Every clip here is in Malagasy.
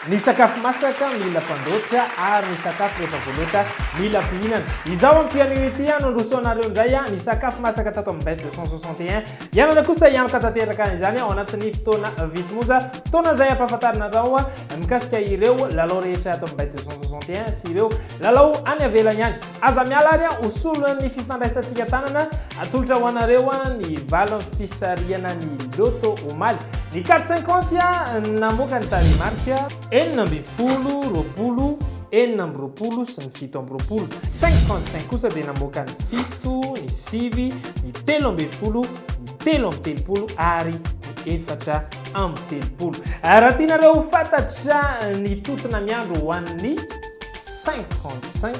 Ny sakafo masaka mila mpandoatra ary ny sakafo rehefa voaloatra mila mpihinana. Izaho ampianio ity nandroso anareo indray ny sakafo masaka tato amin'ny bête 261. Ianareo kosa ianaka tanteraka izany ao anatin'ny fotoana vitsimoja. Fotoana izay ampahafantarinareo mikasika ireo lalao rehetra ato amin'ny bête 261 sy ireo lalao any avelany any. Aza miala ary osolo ny fifandraisantsika tanana atolotra ho anareo ny valo fisariana ny loto omaly. Ny 450 namoaka ny tarimarika enina amby folo, roapolo, enina amby roapolo sy ny fito amby roapolo. 55 kosa dia namoaka ny fito, ny sivy, ny telo amby folo, ny telo amby telopolo ary ny efatra amby telopolo. Raha tianareo fantatra ny totona miandro ho an'ny 535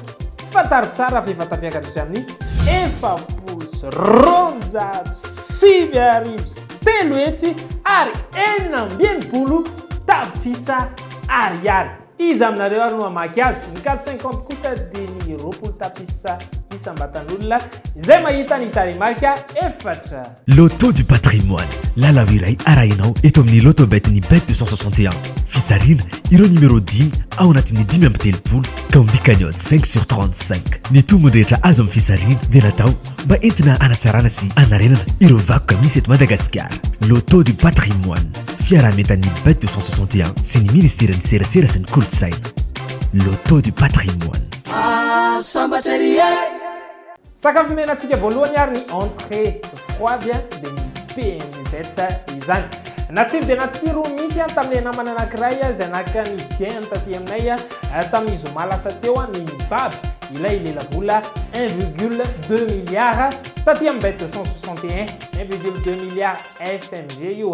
fataro tsara fa efa tafiakatra amin'ny efapolo sy roanjato sivy arivo sy telo hetsy ary enina amby enimpolo tapitrisa ariary. Izy aminareo ary no hamaky azy. Ny 450 kosa dia ny roapolo tapitrisa isam-batan'olona izay mahita ny tarimarika efatra. Loto du patrimoine. Lalao iray arahinao eto amin'ny loto bête ny bête 261. Fisarina ireo numéro 10 ao anatin'ny 10 amby telopolo ka ombikany 5 sur 35. Ny tombony rehetra azo amin'ny fisarina dia natao mba entina anatsarana sy anarenana ireo vakoka misy eto Madagasikara. Loto du patrimoine. Fiarametan'ny bête 261 sy ny ministère serasera sy ny kolotsaina. Loto du patrimoine. Sakafo menantsika voalohany ary ny entrée froide dia ny PMU bête izany. Natsiro dia natsiro mihitsy tamin'ny namana anankiray izay naka ny gain taty aminay tamin'ny zoma lasa teo ny baby ilay lelavola 1,2 milliard taty amin'ny bête 261 1,2 milliard FMG io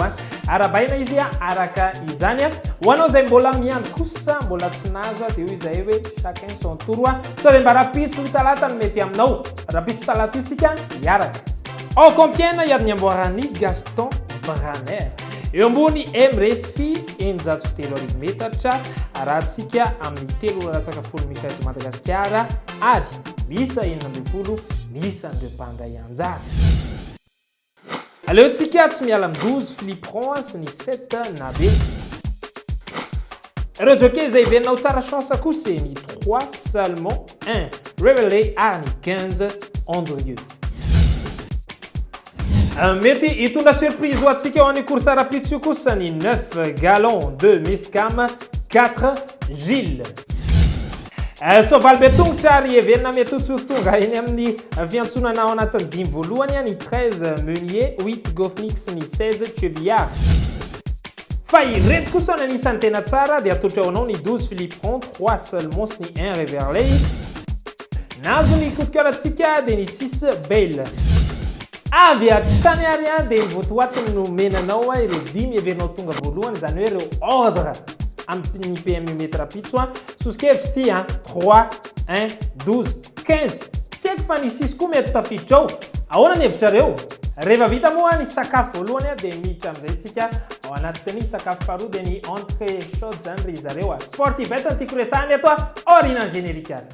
arabaina izy araka izany ho anao izay mbola miandry kosa mbola tsy nazo dia io izay hoe chacun son tour sao dia mba rapitso talata no mety aminao rapitso talata io tsika hiaraka ao Compiègne iary ny amboarany Gaston Braner eo ambony MRFI enjato telo arivo metatra arahantsika amin'ny telo ratsaka folo minitra eto Madagasikara ary misa enina amby folo misa andreo mpandray anjara. Aleo tsika tsy miala amin'ny 12 Flipron sy ny 7 Nabe. Ireo jockey izay iveninao tsara chance kosa ny 3 Salmon, 1 Révélé ary ny 15 Andrieux. Mety hitondra surprise ho antsika ao amin'ny course rapide io kosa ny 9 Galon, 2 Miscam, 4 Gilles. Soavaly be tongotra ary heverina metotsotonga eny amin'ny fiantsonana ao anatin'ny 10 voalohany ny 13 Meunier, 8 Gofnix ny 16 Chevillard. Fa ireto kosa ny anisan'ny tena tsara dia atolotra ao anao ny 12 Philippon, 3 Salmon sy ny 1 Reverley. Nazo ny coup de cœur antsika dia ny 6 Bale. Avy atrany ary dia votoatiny no menanao ireo 10 heverinao tonga voalohany izany hoe ireo ordre amin'ny PMU mètre rapitso soskevitsy ty 3 1 12 15 tsy haiko fa ny 6 koa mety tafiditra ao ahoana ny hevitrareo rehefa vita moa ny sakafo voalohany dia miditra amin'izay tsika ao anatin'ny sakafo faharoa dia ny entrée chaude zany ry zareo sportif bête ny tiako resahany eto orinan générique ary.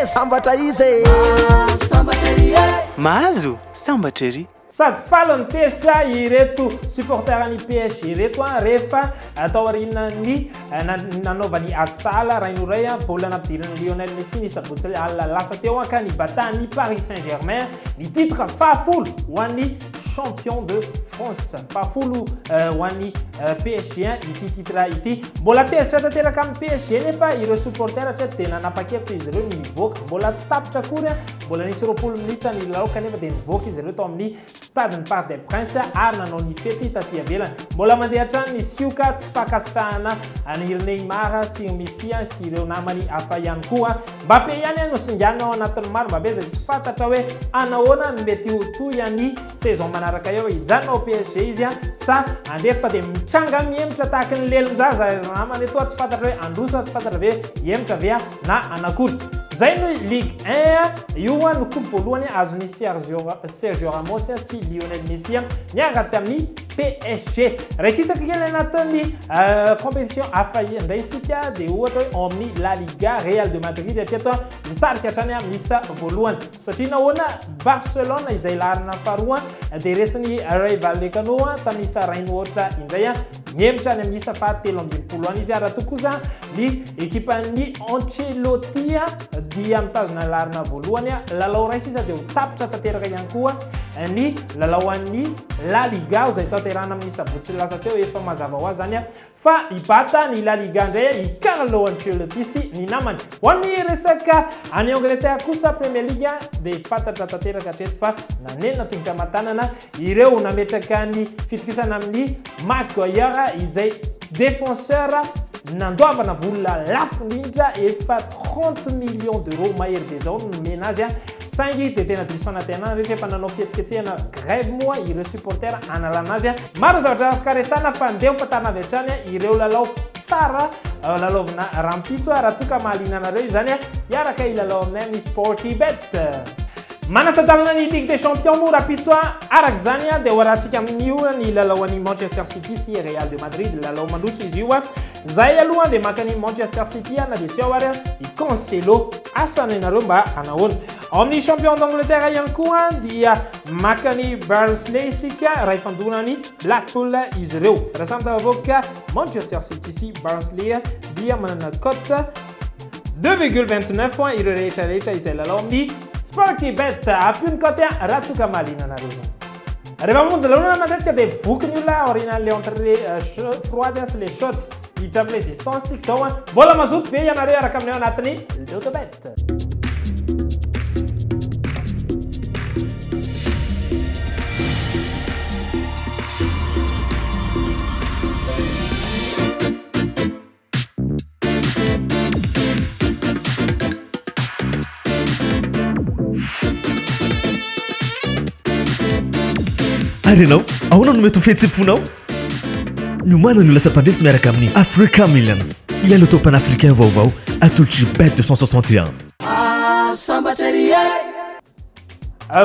Sambatra izy mahazo sambatra ery sady falo ny tesitra ireto supporteran'ny PSG ireto rehefa atao aorianany nanaovany asala rainoray baolina nampidirany Lionel Messi ny sabotsy lasa teo ka ny batany Paris Saint-Germain ny titre fahafolo ho an'ny champion de France fahafolo ho an'ny PSG ity titre ity mbola tesitra tanteraka amin'ny PSG nefa ireo supporter hatreto dia nanapa-kevitra izy ireo ny mivoaka mbola tsy tapitra akory mbola nisy 20 minitra ny laoka nefa dia nivoaka izy ireo tao amin'ny stade ny Parc des Princes ary nanao ny fety taty avelany mbola mandeha hatrany ny sioka tsy fakasitrahana ny Neymar sy Messi sy ireo namany hafa ihany koa Mbappé ihany no singanao anatin'ny maro Mbappé izay tsy fantatra hoe anahoana ny mety ho toy ny saison manaraka eo hijanona ao PSG izy sa andefa dia mitranga miemitra tahaka ny lelonjaza namany eto tsy fantatra hoe androso tsy fantatra hoe hiemitra ve na anakory zay no Ligue 1 io no coupe voalohany azony Sergio Ramos sy Lionel Messi niaraka tamin'ny PSG. Raiky isaka kely anatin'ny compétition hafa indray isika dia ohatra hoe amin'ny La Liga Real de Madrid atreto mitarika hatrany amin'ny isa voalohany satria nahoana Barcelona izay larina faharoa dia resany Rayo Vallecano tamin'ny isa rainy ohatra indray niemitra any amin'ny isa fahatelo amby dimampolo any izy raha tokoza ny ekipan'ny Ancelotti dia mitazona larina voalohany lalao ray sisa dia ho tapitra tanteraka ihany koa ny lalao an'ny La Liga izay tanterana amin'ny sabotsy lasa teo efa mazava ho azy zany fa hibata ny La Liga indray i Carlo Ancelotti sy ny namany. Ho amin'ny resaka any Angleterre kosa Premier League dia fantatra tanteraka hatreto fa nanenina tongotra matanana ireo nametraka ny fitokisana amin'ny Maguire izay défenseur nandoavana vola lafo indrindra efa 30 millions d'euros mahery dia zao no mena azy saingy dia tena diso fanantenana rehetra efa nanao fihetsiketsehana grève moa ireo supporter analana azy maro zavatra afaka resana fa andeha ho fatarina avy hatrany ireo lalao tsara lalaovina rampitso raha toka mahaliana anareo izany hiaraka ilalao aminay amin'ny Sportybet. Manasadalana ny Ligue des Champions moa rapitso araka zany dia hoarantsika amin'io ny lalao an'i Manchester City sy Real de Madrid lalao mandroso izy io zay aloha dia maka ny Manchester City na dia tsy ao ary i Cancelo asana ianareo mba anahoana. Ao amin'ny champion d'Angleterre ihany koa dia maka ny Barnsley isika raha ifandonany Blackpool izy ireo raha samy tavavoaka Manchester City sy Barnsley dia manana cote 2,29 ireo rehetrarehetra izay lalao amin'ny Sportybet apiny cote raha toka mahaliana anareo zany. Rehefa monja lalona matetika dia voky ny olona aorianan'le entrée froide sy le shot hiditra amin'ny résistance tsika zao mbola mazoto ve ianareo araka aminay anatin'ny Lotobet. Arenao, ahoana no mety ho fihetsem-ponao? Miomana no lasa mpandresy miaraka amin'ny Africa Millions. Ilay loto pan-africain vaovao atolotry Bet 261.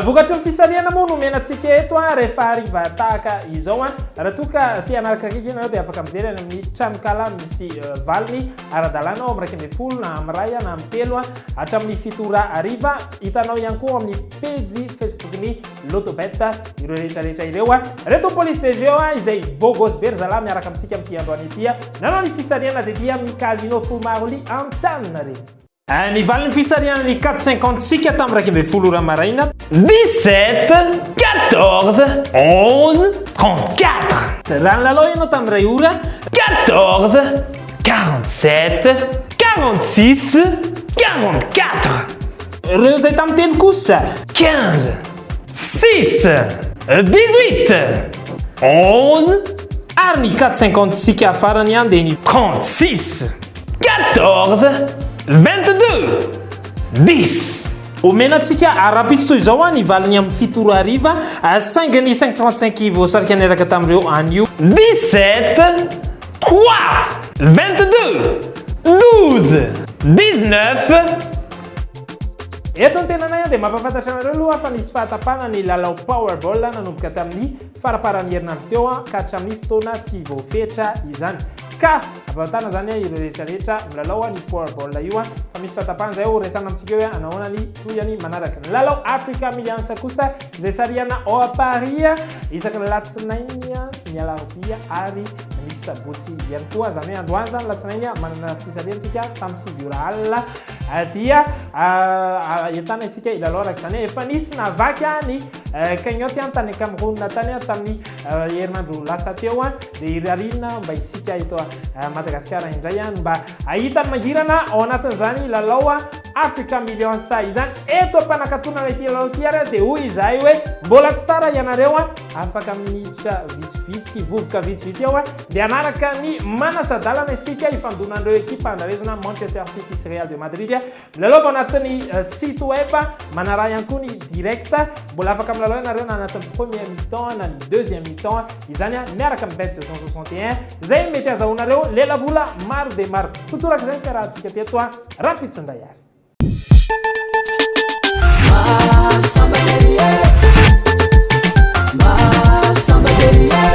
Vokatry ny fisaliana moa no menantsika eto rehefa hariva tahaka izao raha toka tia anaraka kely ianareo dia afaka mijery any amin'ny tranokala misy valiny ara-dalàna ao amin'ny 110 na amin'ny ray na amin'ny telo hatramin'ny 7 hariva hitanao ihany koa amin'ny page Facebook-ny Lotobet ireo rehetrarehetra ireo reto police de jeu izay bogos be ry zalahy miaraka amintsika amin'ny androany ity nanao ny fisaliana dia dia amin'ny casino Fomary Antanina reny. Ny valiny fisariana ny 4,50 sika tamin'ny 12 maraina 17 14 11 34 raha nilalao ianao tamin'ny ray ora 14 47 46 44 ireo zay tamin'ny telo kosa 15 6 18 11 ary ny 4,50 sika farany ihany dia ny 36 14 22 10 omenantsika arapitsy toy izao ny valiny amin'ny 7 hariva saingany 5,35 voasarika niaraka tamin'ireo anio 17 3 22 12 19 eto ny tenanay dia mampafantatra anareo aloha fa nisy fahatapana ny lalao Powerball nanomboka tamin'ny faraparan'ny herinandro teo ka hatramin'ny fotoana tsy voafetra izany ka ampafantana zany ireo rehetrarehetra milalao ny Powerball io fa misy fahatapana zay resana amintsika hoe anahoana ny toyany manaraka ny lalao Africa Millions kosa izay sariana ao à Paris isaka ny latsinainy ny alarobia ary ny sabotsy ihany koa zany hoe androany zany latsinainy manana fisaliantsika tamin'ny 7 alina dia entana isika ilalao araka zany efa nisy navaky ny cagnotte tany Cameroun tany tamin'ny herinandro lasa teo dia irarina mba isika eto Madagasikara indray mba ahitany mangirana ao anatin'izany lalao Africa Millions izany eto ampanakatonana ity lalao ity ary dia hoy izahay hoe mbola tsy tara ianareo afaka minitra vitsivitsy vovoka vitsivitsy ao dia anaraka ny manasadalana isika ifandonan'ireo ekipa andarezana Manchester City sy Real de Madrid milalao ao anatin'ny site web manaraha ihany koa ny direct mbola afaka milalao ianareo na anatin'ny premier mi-temps na ny deuxième mi-temps izany miaraka amin'ny Bet 261 zay mety azahoanareo lela vola maro dia maro totoraka izay fiarahantsika teto rapitsonday ary Masamba Kerie